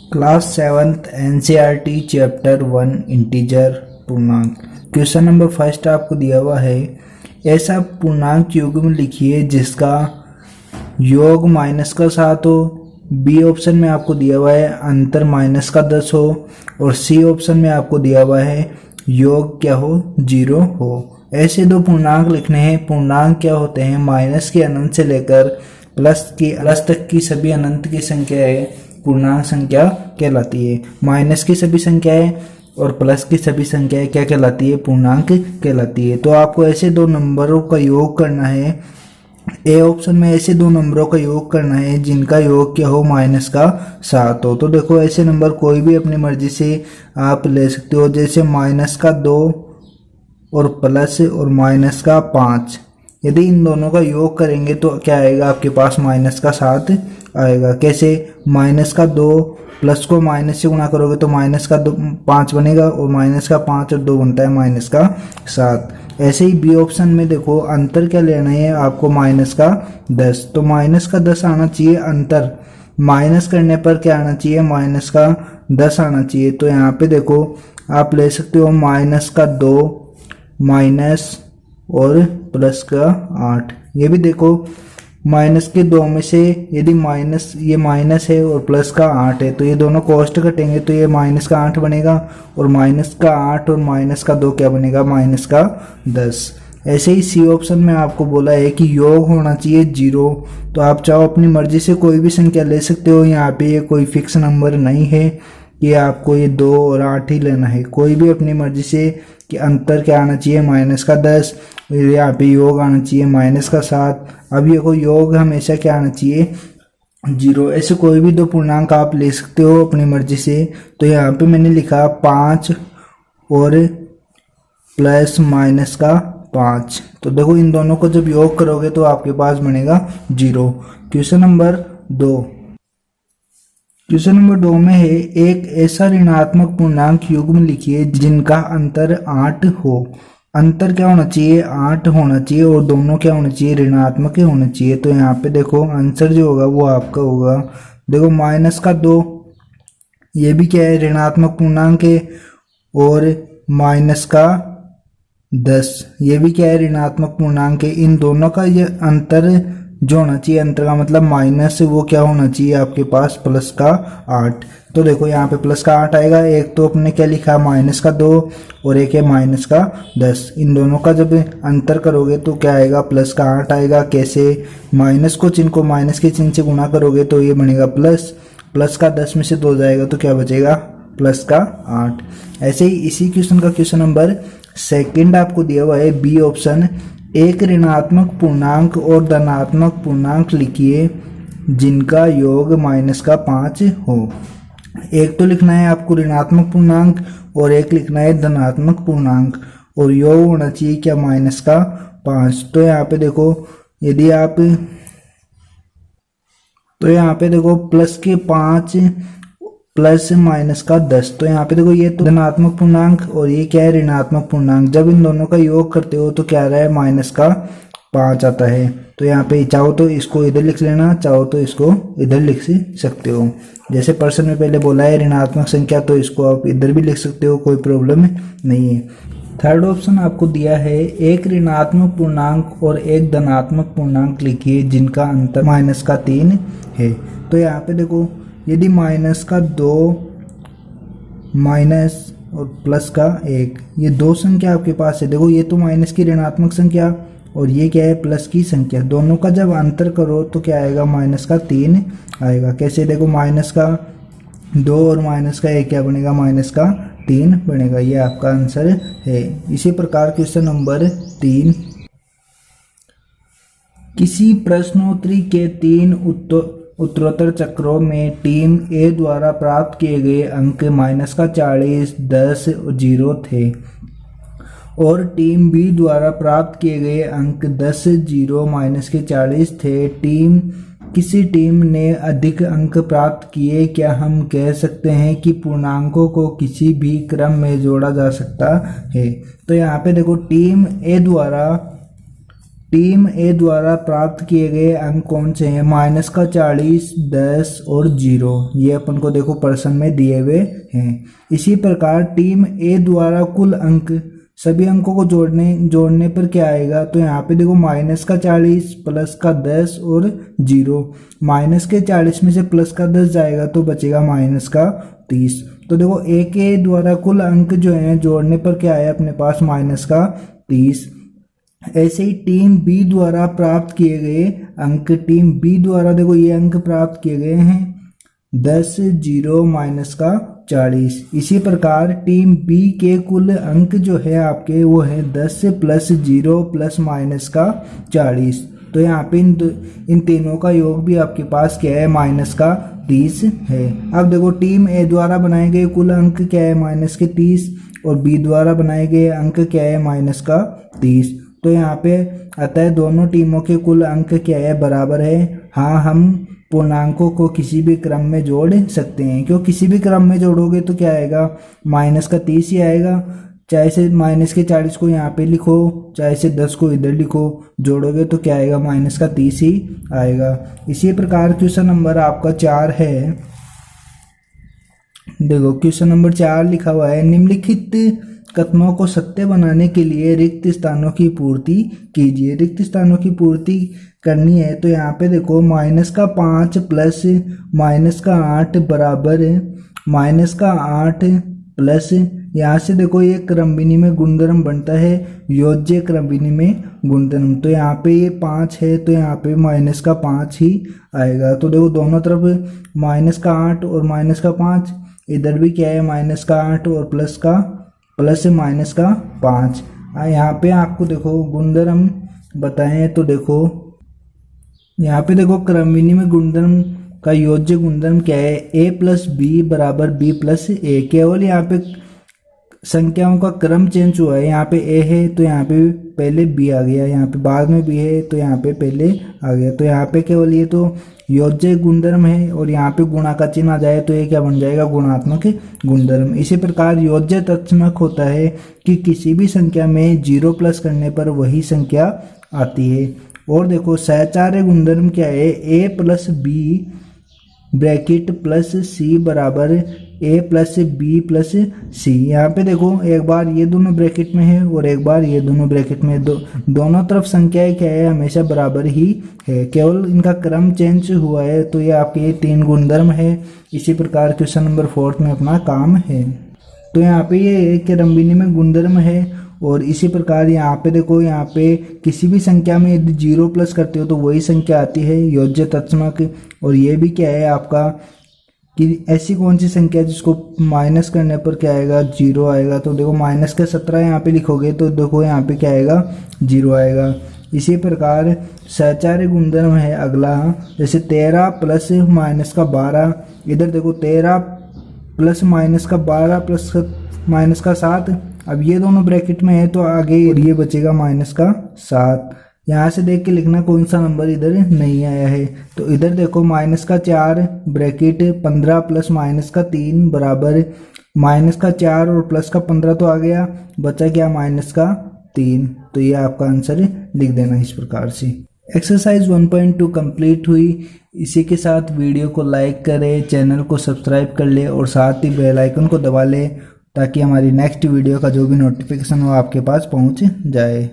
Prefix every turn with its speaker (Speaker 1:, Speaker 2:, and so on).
Speaker 1: Class 7th NCERT chapter 1 integer पूर्णांक। Question number first आपको दिया हुआ है, ऐसा पूर्णांक युग्म लिखिए जिसका योग -7 हो। बी ऑप्शन में आपको दिया हुआ है अंतर -10 हो और सी ऑप्शन में आपको दिया हुआ है योग क्या हो 0 हो। ऐसे दो पूर्णांक लिखने हैं। पूर्णांक क्या होते हैं, माइनस के अनंत से लेकर प्लस तक की सभी अनंत की संख्याएं पूर्णांक संख्या कहलाती है। माइनस की सभी संख्याएं और प्लस की सभी संख्याएं क्या कहलाती है, पूर्णांक कहलाती है। तो आपको ऐसे दो नंबरों का योग करना है। ए ऑप्शन में ऐसे दो नंबरों का योग करना है जिनका योग क्या हो -7 हो। तो देखो ऐसे नंबर कोई भी अपनी मर्जी से आप ले सकते हो, जैसे -2 और प्लस और -5। यदि इन दोनों का योग करेंगे तो क्या आएगा, आपके पास -7 आएगा। कैसे, -2 प्लस को माइनस से गुणा करोगे तो -5 बनेगा और -5 और 2 बनता है -7। ऐसे ही बी ऑप्शन में देखो अंतर क्या लेना है आपको, -10। तो -10 आना चाहिए अंतर, माइनस करने पर क्या आना चाहिए, -10 आना चाहिए। तो यहाँ पे देखो आप ले सकते हो -2 माइनस और प्लस का 8। ये भी देखो माइनस के 2 में से यदि ये माइनस है और प्लस का 8 है तो ये दोनों कॉस्ट कटेंगे तो ये -8 बनेगा और -8 और -2 क्या बनेगा, -10। ऐसे ही सी ऑप्शन में आपको बोला है कि योग होना चाहिए 0। तो आप चाहो अपनी मर्जी से कोई भी संख्या ले सकते हो। यहाँ पे ये कोई फिक्स नंबर नहीं है कि आपको ये 2 और 8 ही लेना है। कोई भी अपनी मर्जी से कि अंतर क्या आना चाहिए, -10। यहाँ पे योग आना चाहिए -7। अब ये कोई योग हमेशा क्या आना चाहिए, 0। ऐसे कोई भी दो पूर्णांक आप ले सकते हो अपनी मर्जी से। तो यहाँ पे मैंने लिखा 5 और प्लस -5। तो देखो इन दोनों को जब योग करोगे तो आपके पास बनेगा 0। Question number 2। क्वेश्चन नंबर 2 में है, एक ऐसा ऋणात्मक पूर्णांक युग्म लिखिए जिनका अंतर 8 हो। अंतर क्या होना चाहिए, 8 होना चाहिए और दोनों क्या होना चाहिए, ऋणात्मक ही होना चाहिए। तो यहाँ पे देखो आंसर जो होगा वो आपका होगा, देखो -2 ये भी क्या है, ऋणात्मक पूर्णांक है और -10 ये भी क्या है, ऋणात्मक पूर्णांक है। इन दोनों का ये अंतर जो होना चाहिए, अंतर का मतलब माइनस, वो क्या होना चाहिए आपके पास प्लस का 8। तो देखो यहाँ पे प्लस का 8 आएगा। एक तो अपने क्या लिखा -2 और एक है -10। इन दोनों का जब अंतर करोगे तो क्या आएगा, प्लस का 8 आएगा। कैसे, माइनस को चिन्ह को माइनस के चिन्ह से गुणा करोगे तो ये बनेगा प्लस का 10 में से 2 जाएगा तो क्या बचेगा, प्लस का 8। ऐसे ही इसी क्वेश्चन का क्वेश्चन नंबर 2 आपको दिया हुआ है, बी ऑप्शन। एक ऋणात्मक पूर्णांक और धनात्मक पूर्णांक लिखिए जिनका योग -5 हो। एक तो लिखना है आपको ऋणात्मक पूर्णांक और एक लिखना है धनात्मक पूर्णांक और योग होना चाहिए क्या, -5। तो यहाँ पे देखो यदि आप प्लस के 5 प्लस -10। तो यहाँ पे देखो ये तो धनात्मक पूर्णांक और ये क्या है, ऋणात्मक पूर्णांक। जब इन दोनों का योग करते हो तो क्या आ रहा है, -5 आता है। तो यहाँ पे चाहो तो इसको इधर लिख लेना, चाहो तो इसको इधर लिख सकते हो। जैसे प्रश्न में पहले बोला है ऋणात्मक संख्या, तो इसको आप इधर भी लिख सकते हो, कोई प्रॉब्लम नहीं है। थर्ड ऑप्शन आपको दिया है, एक ऋणात्मक पूर्णांक और एक धनात्मक पूर्णांक लिखिए जिनका अंतर -3 है। तो यहाँ पे देखो यदि -2 माइनस और प्लस का 1, ये दो संख्या आपके पास है। देखो ये तो माइनस की ऋणात्मक संख्या और ये क्या है, प्लस की संख्या। दोनों का जब अंतर करो तो क्या आएगा, -3 आएगा। कैसे, देखो -2 और -1 क्या बनेगा, -3 बनेगा। ये आपका आंसर है। इसी प्रकार क्वेश्चन नंबर 3, किसी प्रश्नोत्तरी के 3 उत्तरोत्तर चक्रों में टीम ए द्वारा प्राप्त किए गए अंक -40, 10 और 0 थे और टीम बी द्वारा प्राप्त किए गए अंक 10, 0, -40 थे। किसी टीम ने अधिक अंक प्राप्त किए। क्या हम कह सकते हैं कि पूर्णांकों को किसी भी क्रम में जोड़ा जा सकता है। तो यहाँ पे देखो टीम ए द्वारा टीम ए द्वारा प्राप्त किए गए अंक कौन से हैं? माइनस का 40, 10 और 0, ये अपन को देखो प्रश्न में दिए हुए हैं। इसी प्रकार टीम ए द्वारा कुल अंक, सभी अंकों को जोड़ने पर क्या आएगा? तो यहाँ पे देखो माइनस का 40 प्लस का 10 और 0, माइनस के 40 में से प्लस का 10 जाएगा तो बचेगा माइनस का 30। तो देखो ए के द्वारा कुल अंक जो है जोड़ने पर क्या आया अपने पास? माइनस का 30। ऐसे ही टीम बी द्वारा प्राप्त किए गए अंक, टीम बी द्वारा देखो ये अंक प्राप्त किए गए हैं 10, 0, माइनस का 40। इसी प्रकार टीम बी के कुल अंक जो है आपके वो है 10 प्लस 0 प्लस माइनस का 40। तो यहाँ पे इन तीनों का योग भी आपके पास क्या है? माइनस का 30 है। अब देखो टीम ए द्वारा बनाए गए कुल अंक क्या है? माइनस के 30, और बी द्वारा बनाए गए अंक क्या है? माइनस का 30। तो यहाँ पे अतः दोनों टीमों के कुल अंक क्या है? बराबर है। हाँ, हम पूर्णांकों को किसी भी क्रम में जोड़ सकते हैं, क्यों किसी भी क्रम में जोड़ोगे तो क्या आएगा? माइनस का 30 ही आएगा। चाहे से माइनस के 40 को यहाँ पे लिखो, चाहे से 10 को इधर लिखो, जोड़ोगे तो क्या आएगा? माइनस का 30 ही आएगा। इसी प्रकार क्वेश्चन नंबर आपका 4 है। देखो क्वेश्चन नंबर 4 लिखा हुआ है, निम्नलिखित कथनों को सत्य बनाने के लिए रिक्त स्थानों की पूर्ति कीजिए। रिक्त स्थानों की पूर्ति करनी है तो यहाँ पे देखो माइनस का 5 प्लस माइनस का 8 बराबर माइनस का 8 प्लस, यहाँ से देखो ये क्रम विनिमय गुणधर्म बनता है, योज्य क्रम विनिमय गुणधर्म। तो यहाँ पे ये 5 है तो यहाँ पे माइनस का 5 ही आएगा। तो देखो दोनों तरफ माइनस का 8 और माइनस का 5, इधर भी क्या है? माइनस का 8 और प्लस माइनस का 5। यहाँ पे आपको देखो गुणधर्म बताएं तो देखो यहाँ पे देखो क्रम विनिमय गुणधर्म का योज्य गुणधर्म क्या है? a प्लस बी बराबर b प्लस ए। केवल यहाँ पे संख्याओं का क्रम चेंज हुआ है, यहाँ पे a है तो यहाँ पे पहले b आ गया, यहाँ पे बाद में b है तो यहाँ पे पहले आ गया। तो यहाँ पे केवल ये तो योज्य गुणधर्म है, और यहाँ पे गुणा का चिन्ह आ जाए तो ये क्या बन जाएगा? गुणात्मक गुणधर्म। इसी प्रकार योज्य तत्समक होता है कि किसी भी संख्या में 0 प्लस करने पर वही संख्या आती है। और देखो सहचार्य गुणधर्म क्या है? a plus B bracket plus C बराबर a plus B plus C. यहाँ पे देखो एक बार ये दोनों ब्रैकेट में है और एक बार ये दोनों ब्रैकेट में, दोनों तरफ संख्याएं क्या है? हमेशा बराबर ही है, केवल इनका क्रम चेंज हुआ है। तो ये आपके ये 3 गुणधर्म है। इसी प्रकार क्वेश्चन नंबर 4 में अपना काम है। तो यहाँ पे ये क्रम विनिमय गुणधर्म है, और इसी प्रकार यहाँ पे देखो यहाँ पे किसी भी संख्या में यदि 0 प्लस करते हो तो वही संख्या आती है, योज्य तत्समक। और ये भी क्या है आपका कि ऐसी कौन सी संख्या जिसको माइनस करने पर क्या आएगा? 0 आएगा। तो देखो माइनस का 17 यहाँ पे लिखोगे तो देखो यहाँ पे क्या आएगा? 0 आएगा। इसी प्रकार सहचार्य गुणधर्म है अगला, जैसे 13 प्लस माइनस का 12, इधर देखो 13 प्लस माइनस का 12 प्लस माइनस का 7, अब ये दोनों ब्रैकेट में है तो आगे ये बचेगा माइनस का 7। यहाँ से देख के लिखना कौन सा नंबर इधर नहीं आया है। तो इधर देखो माइनस का 4 ब्रैकेट 15 प्लस माइनस का 3 बराबर माइनस का 4 और प्लस का 15 तो आ गया, बचा क्या? माइनस का 3। तो ये आपका आंसर लिख देना इस प्रकार से। एक्सरसाइज 1.2 कंप्लीट हुई। इसी के साथ वीडियो को लाइक करें, चैनल को सब्सक्राइब कर ले और साथ ही बेल आइकन को दबा ले ताकि हमारी नेक्स्ट वीडियो का जो भी नोटिफिकेशन हो आपके पास पहुंच जाए।